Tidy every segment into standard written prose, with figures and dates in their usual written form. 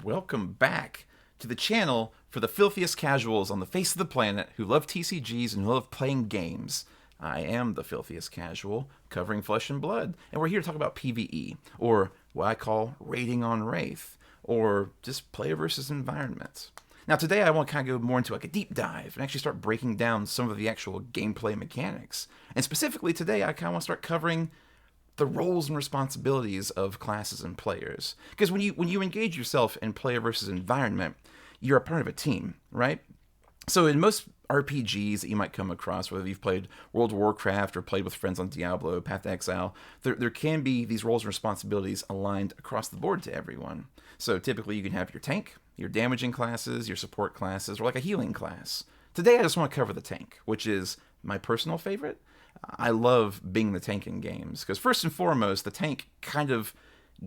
Welcome back to the channel for the filthiest casuals on the face of the planet who love TCGs and who love playing games. I am the filthiest casual, covering flesh and blood, and we're here to talk about PvE, or what I call raiding on Wraith, or just player versus environment. Now today I want to kind of go more into like a deep dive and actually start breaking down some of the actual gameplay mechanics. And specifically today I kind of want to start covering the roles and responsibilities of classes and players. Because when you engage yourself in player versus environment, you're a part of a team, right? So in most RPGs that you might come across, whether you've played World of Warcraft or played with friends on Diablo, Path to Exile, there can be these roles and responsibilities aligned across the board to everyone. So typically you can have your tank, your damaging classes, your support classes, or like a healing class. Today I just want to cover the tank, which is my personal favorite. I love being the tank in games, because first and foremost, the tank kind of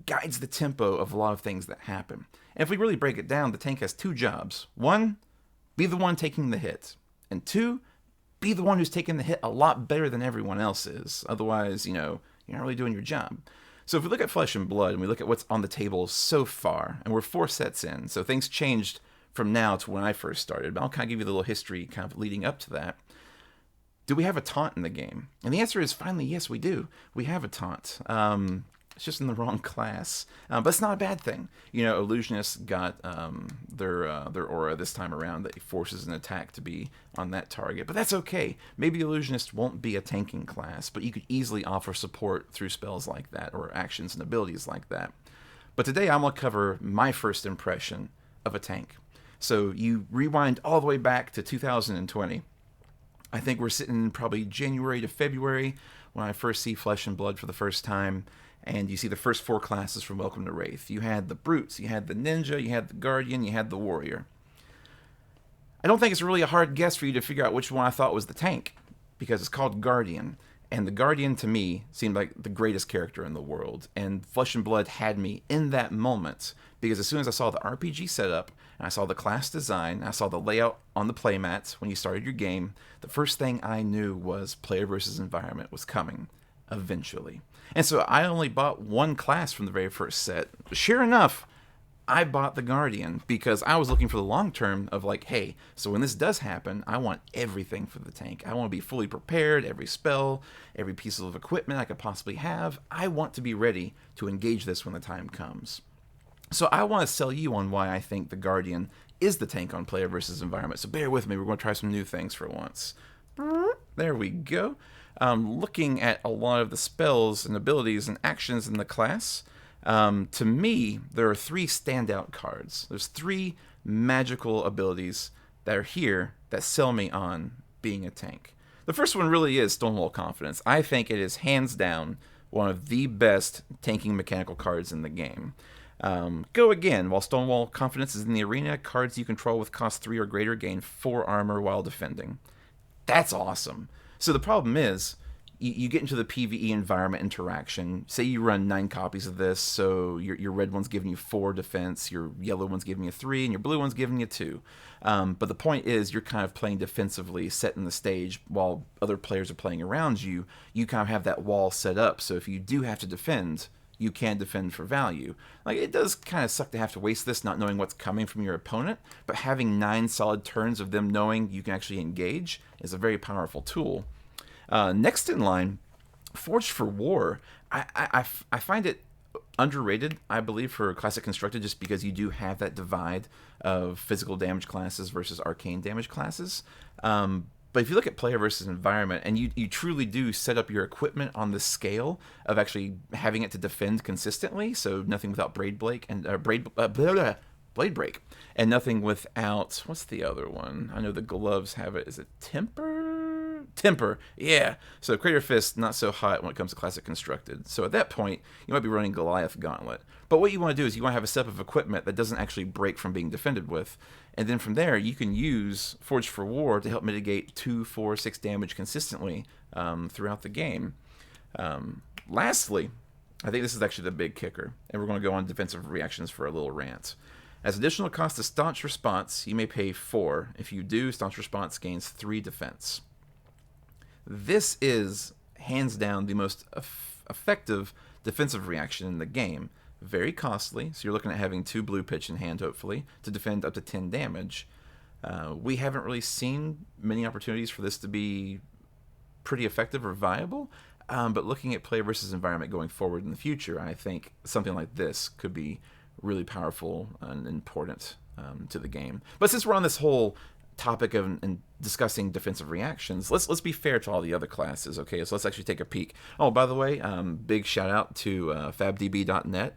guides the tempo of a lot of things that happen. And if we really break it down, the tank has two jobs. One, be the one taking the hit. And two, be the one who's taking the hit a lot better than everyone else is. Otherwise, you're not really doing your job. So if we look at Flesh and Blood, and we look at what's on the table so far, and we're 4 sets in, so things changed from now to when I first started, but I'll kind of give you the little history kind of leading up to that. Do we have a taunt in the game? And the answer is finally, yes, we do. We have a taunt. It's just in the wrong class. But it's not a bad thing. Illusionists got their aura this time around that forces an attack to be on that target. But that's okay. Maybe Illusionist won't be a tanking class, but you could easily offer support through spells like that or actions and abilities like that. But today I'm going to cover my first impression of a tank. So you rewind all the way back to 2020. I think we're sitting probably January to February when I first see Flesh and Blood for the first time, and you see the first 4 classes from Welcome to Wraith. You had the Brutes, you had the Ninja, you had the Guardian, you had the Warrior. I don't think it's really a hard guess for you to figure out which one I thought was the tank, because it's called Guardian, and the Guardian to me seemed like the greatest character in the world, and Flesh and Blood had me in that moment, because as soon as I saw the RPG setup, and I saw the class design, I saw the layout on the playmats when you started your game, the first thing I knew was player versus environment was coming, eventually. And so I only bought one class from the very first set. Sure enough, I bought the Guardian because I was looking for the long term of like, hey, so when this does happen, I want everything for the tank. I want to be fully prepared, every spell, every piece of equipment I could possibly have. I want to be ready to engage this when the time comes. So I want to sell you on why I think the Guardian is the tank on player versus environment. So bear with me. We're going to try some new things for once. There we go. Looking at a lot of the spells and abilities and actions in the class, to me, there are 3 standout cards. There's 3 magical abilities that are here that sell me on being a tank. The first one really is Stonewall Confidence. I think it is hands down one of the best tanking mechanical cards in the game. Go again. While Stonewall Confidence is in the arena, cards you control with cost 3 or greater gain 4 armor while defending. That's awesome. So the problem is, you get into the PvE environment interaction. Say you run 9 copies of this, so your red one's giving you 4 defense, your yellow one's giving you 3, and your blue one's giving you 2. But the point is, you're kind of playing defensively, setting the stage while other players are playing around you. You kind of have that wall set up, so if you do have to defend, you can defend for value. Like, it does kind of suck to have to waste this not knowing what's coming from your opponent, but having 9 solid turns of them knowing you can actually engage is a very powerful tool. Next in line, Forged for War. I find it underrated, I believe, for Classic Constructed, just because you do have that divide of physical damage classes versus arcane damage classes. But if you look at player versus environment, and you truly do set up your equipment on the scale of actually having it to defend consistently, so nothing without Blade Break, and nothing without, what's the other one? I know the gloves have it. Is it Temper, yeah. So Crater Fist, not so hot when it comes to Classic Constructed. So at that point, you might be running Goliath Gauntlet. But what you want to do is you want to have a set of equipment that doesn't actually break from being defended with. And then from there, you can use Forged for War to help mitigate 2, 4, 6 damage consistently throughout the game. Lastly, I think this is actually the big kicker, and we're going to go on defensive reactions for a little rant. As additional cost to Staunch Response, you may pay 4. If you do, Staunch Response gains 3 defense. This is, hands down, the most effective defensive reaction in the game, very costly. So you're looking at having 2 blue pitch in hand, hopefully, to defend up to 10 damage. We haven't really seen many opportunities for this to be pretty effective or viable. But looking at player versus environment going forward in the future, I think something like this could be really powerful and important to the game. But since we're on this whole topic of and discussing defensive reactions, let's be fair to all the other classes. Okay, so let's actually take a peek. Oh, by the way, big shout out to fabdb.net.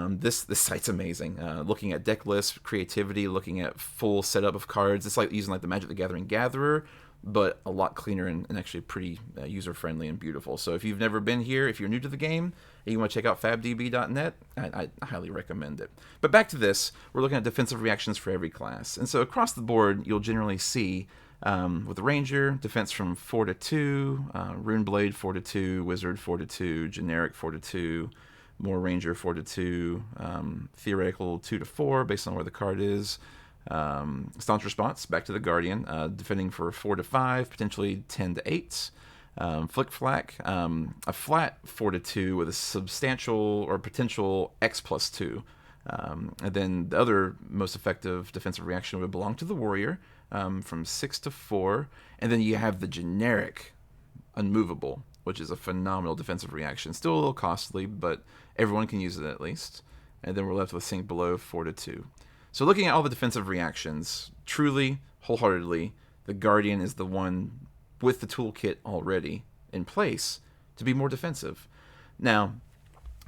This site's amazing. Looking at deck lists, creativity, looking at full setup of cards. It's like using like the Magic the Gathering Gatherer, but a lot cleaner and actually pretty user-friendly and beautiful. So if you've never been here, if you're new to the game, and you want to check out fabdb.net, I highly recommend it. But back to this, we're looking at defensive reactions for every class. And so across the board, you'll generally see, with the Ranger, defense from 4 to 2, Rune Blade 4 to 2, Wizard 4 to 2, Generic 4 to 2, more Ranger 4 to 2, Theoretical 2 to 4, based on where the card is. Staunch Response, back to the Guardian, defending for 4 to 5, potentially 10 to 8. Flick Flack, a flat 4 to 2 with a substantial or potential X plus 2. And then the other most effective defensive reaction would belong to the Warrior, from 6 to 4. And then you have the generic Unmovable, which is a phenomenal defensive reaction. Still a little costly, but everyone can use it at least. And then we're left with Sink Below 4 to 2. So looking at all the defensive reactions, truly, wholeheartedly, the Guardian is the one with the toolkit already in place to be more defensive. Now,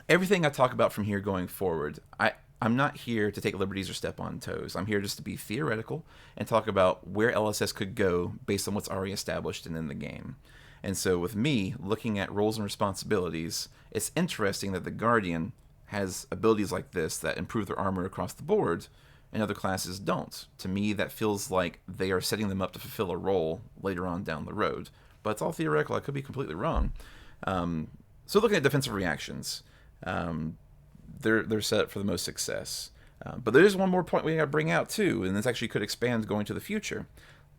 everything I talk about from here going forward, I'm not here to take liberties or step on toes. I'm here just to be theoretical and talk about where LSS could go based on what's already established and in the game. And so with me looking at roles and responsibilities, it's interesting that the Guardian has abilities like this that improve their armor across the board, and other classes don't. To me, that feels like they are setting them up to fulfill a role later on down the road. But it's all theoretical. I could be completely wrong. So looking at defensive reactions, they're set up for the most success. But there is one more point we got to bring out too, and this actually could expand going to the future.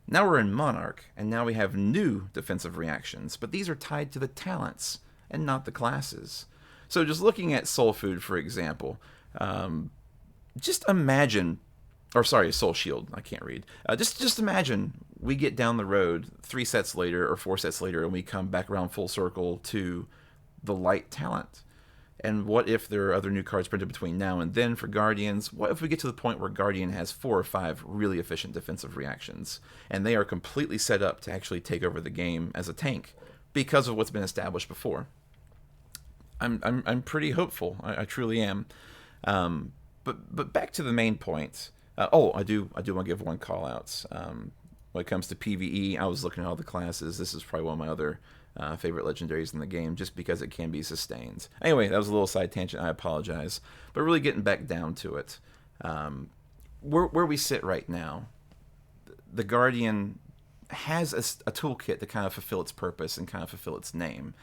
Now we're in Monarch, and now we have new defensive reactions, but these are tied to the talents and not the classes. So just looking at Soul Food, for example, just imagine, or sorry, Soul Shield, I can't read. Just imagine we get down the road 3 sets later or 4 sets later, and we come back around full circle to the light talent. And what if there are other new cards printed between now and then for Guardians? What if we get to the point where Guardian has 4 or 5 really efficient defensive reactions, and they are completely set up to actually take over the game as a tank because of what's been established before? I'm pretty hopeful. I truly am. But back to the main point. I do want to give one call out. When it comes to PvE, I was looking at all the classes. This is probably one of my other favorite legendaries in the game, just because it can be sustained. Anyway, that was a little side tangent. I apologize. But really getting back down to it, where we sit right now, the Guardian has a toolkit to kind of fulfill its purpose and kind of fulfill its name.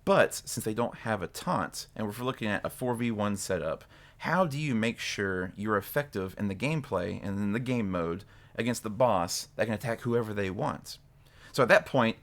But since they don't have a taunt, and we're looking at a 4v1 setup, how do you make sure you're effective in the gameplay and in the game mode against the boss that can attack whoever they want? So at that point,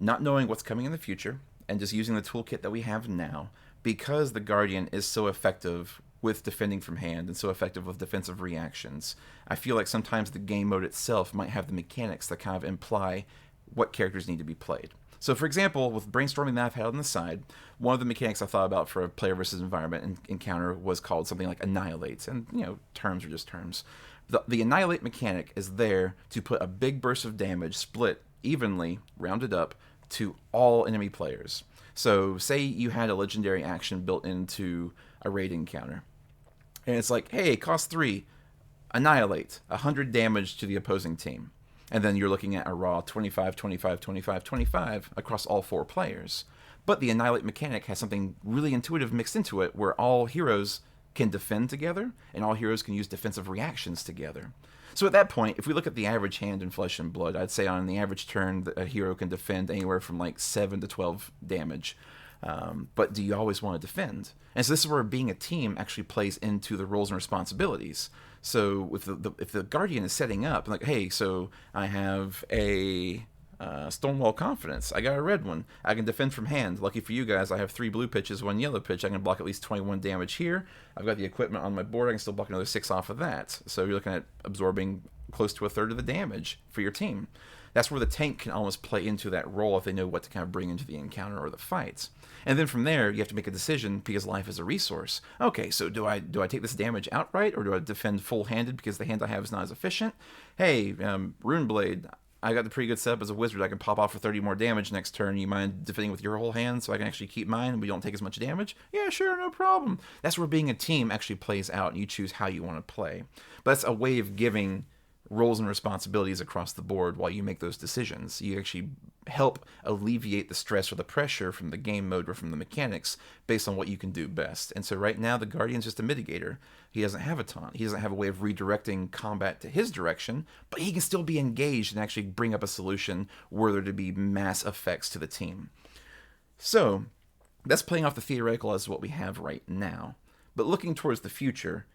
not knowing what's coming in the future and just using the toolkit that we have now, because the Guardian is so effective with defending from hand and so effective with defensive reactions, I feel like sometimes the game mode itself might have the mechanics that kind of imply what characters need to be played. So for example, with brainstorming that I've had on the side, one of the mechanics I thought about for a player versus environment encounter was called something like Annihilate. And, terms are just terms. The Annihilate mechanic is there to put a big burst of damage split evenly, rounded up, to all enemy players. So say you had a legendary action built into a raid encounter. And it's like, hey, cost 3, Annihilate, 100 damage to the opposing team. And then you're looking at a raw 25, 25, 25, 25 across all 4 players. But the Annihilate mechanic has something really intuitive mixed into it, where all heroes can defend together, and all heroes can use defensive reactions together. So at that point, if we look at the average hand in Flesh and Blood, I'd say on the average turn, a hero can defend anywhere from like 7 to 12 damage. But do you always want to defend? And so this is where being a team actually plays into the roles and responsibilities. So with if the Guardian is setting up, like, hey, so I have a Stonewall Confidence. I got a red one. I can defend from hand. Lucky for you guys, I have 3 blue pitches, 1 yellow pitch. I can block at least 21 damage here. I've got the equipment on my board. I can still block another 6 off of that. So you're looking at absorbing close to a third of the damage for your team. That's where the tank can almost play into that role if they know what to kind of bring into the encounter or the fights. And then from there, you have to make a decision because life is a resource. Okay, so do I take this damage outright, or do I defend full-handed because the hand I have is not as efficient? Hey, Rune Blade, I got the pretty good setup as a wizard. I can pop off for 30 more damage next turn. You mind defending with your whole hand so I can actually keep mine and we don't take as much damage? Yeah, sure, no problem. That's where being a team actually plays out, and you choose how you want to play. But that's a way of giving roles and responsibilities across the board while you make those decisions. You actually help alleviate the stress or the pressure from the game mode or from the mechanics based on what you can do best. And so right now the Guardian's just a mitigator. He doesn't have a taunt. He doesn't have a way of redirecting combat to his direction, but he can still be engaged and actually bring up a solution where there to be mass effects to the team. So that's playing off the theoretical as what we have right now. But looking towards the future,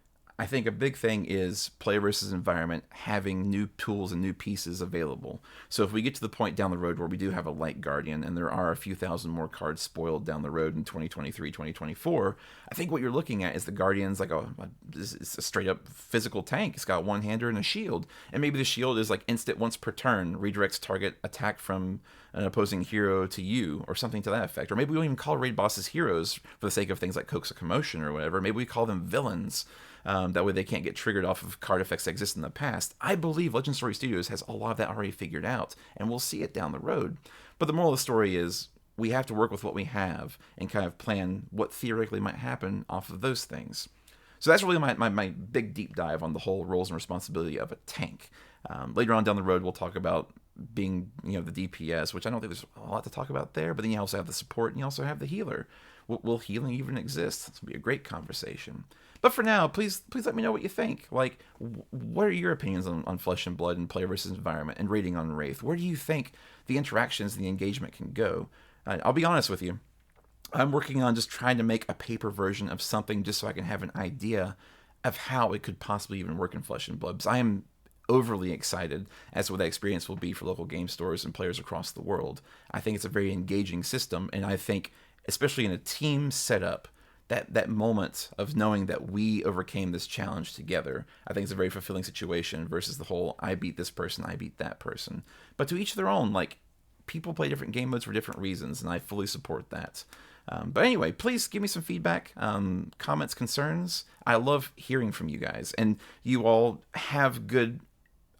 I think a big thing is player versus environment having new tools and new pieces available. So if we get to the point down the road where we do have a light Guardian and there are a few thousand more cards spoiled down the road in 2023, 2024, I think what you're looking at is the Guardian's like it's a straight up physical tank. It's got one hander and a shield. And maybe the shield is like instant once per turn, redirects target attack from an opposing hero to you or something to that effect. Or maybe we don't even call raid bosses heroes for the sake of things like Coax of Commotion or whatever. Maybe we call them villains. That way they can't get triggered off of card effects that exist in the past. I believe Legend Story Studios has a lot of that already figured out, and we'll see it down the road. But the moral of the story is we have to work with what we have and kind of plan what theoretically might happen off of those things. So that's really my big deep dive on the whole roles and responsibility of a tank. Later on down the road, we'll talk about being the DPS, which I don't think there's a lot to talk about there, but then you also have the support and you also have the healer. Will healing even exist? This will be a great conversation. But for now, please let me know what you think. Like, what are your opinions on Flesh and Blood and player versus environment and rating on Wraith? Where do you think the interactions and the engagement can go? I'll be honest with you. I'm working on just trying to make a paper version of something just so I can have an idea of how it could possibly even work in Flesh and Blood. Because I am overly excited as to what that experience will be for local game stores and players across the world. I think it's a very engaging system, and I think, especially in a team setup, that moment of knowing that we overcame this challenge together, I think it's a very fulfilling situation versus the whole I beat this person, I beat that person. But to each their own. Like, people play different game modes for different reasons, and I fully support that. But anyway, please give me some feedback, comments, concerns. I love hearing from you guys, and you all have good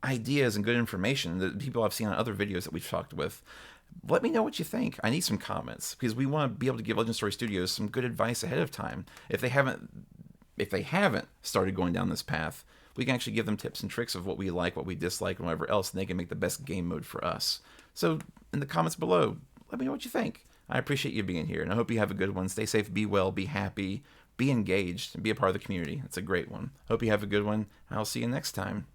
ideas and good information that people I've seen on other videos that we've talked with. Let me know what you think. I need some comments because we want to be able to give Legend Story Studios some good advice ahead of time. If they haven't started going down this path, we can actually give them tips and tricks of what we like, what we dislike, and whatever else, and they can make the best game mode for us. So in the comments below, let me know what you think. I appreciate you being here, and I hope you have a good one. Stay safe, be well, be happy, be engaged, and be a part of the community. It's a great one. Hope you have a good one. I'll see you next time.